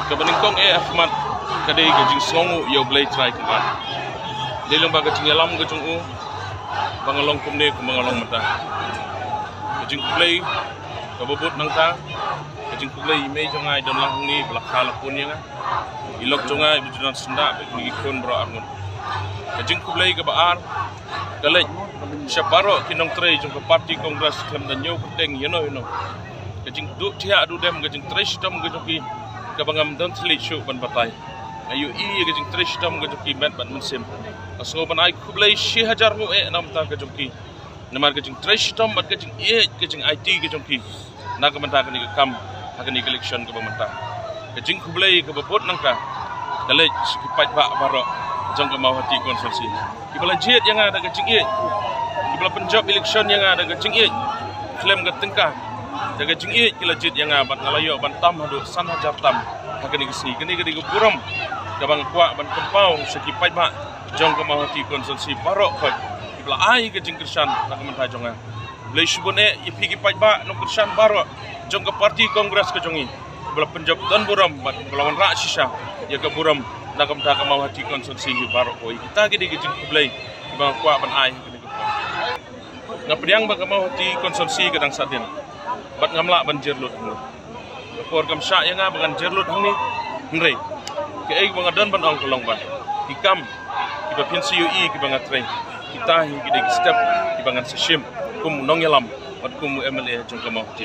Kebeningkong Ahmad kadai gajing songu yo blai try kebat. Dia lembaga gajing alam gajung bangalong kumne kumangalong mata. Gajing blai kabobot nang ta. Gajing blai me jongai don lang ni belakala pun yang ilok jongai bujudan senda bagi kon bro armun. Gajing blai kebaar dalej syaparo kinong tray jong parti kongres kem dan yo penting you know. Gajing du tia du dem gajing tray sistem gajing kabangam don tli shu ban batai ayu gajing tray sistem gajing met ban mensim aso ban ai kublai 6000 mu nam ta gajing namar gajing tray sistem bat gajing gajing IT gajing na kamanta kani kam hakani election ka bamanta gajing kublai ka babot nangka dalej sipat ba baro jong ka mau hati konsensi ibala jet yang ada gajing ibala penjab election yang ada gajing klaim ka tengka jaga Jingieid kila jit yang abat ngalayo ban tam hadu san hajar tam hakani gesi kini gedi guram kabang kuak ban kempau sekipai ba jong ka mahati konsensi barok khoi ibla ai ke jing krisan nak mentah jonga lei subone ipigi pai ba no krisan barok jong ka parti kongres ke jongi ibla penjab dan buram ban lawan rak sisa ya ka buram nak mentah ka mahati konsensi barok khoi kita gedi jing kublai bang kuak ban ai kini ngapdiang ba ka mahati konsensi kadang satin bat ngamla ban jerlut hang por kam sya yang ban jerlut hang ni ngrei ke ai bang adan ban ong kolong ban hikam ki ba pensi ui ki bang atreng kita hi ki de step ki bang seshim kum nong yalam bat kum MLA jong ka mau ti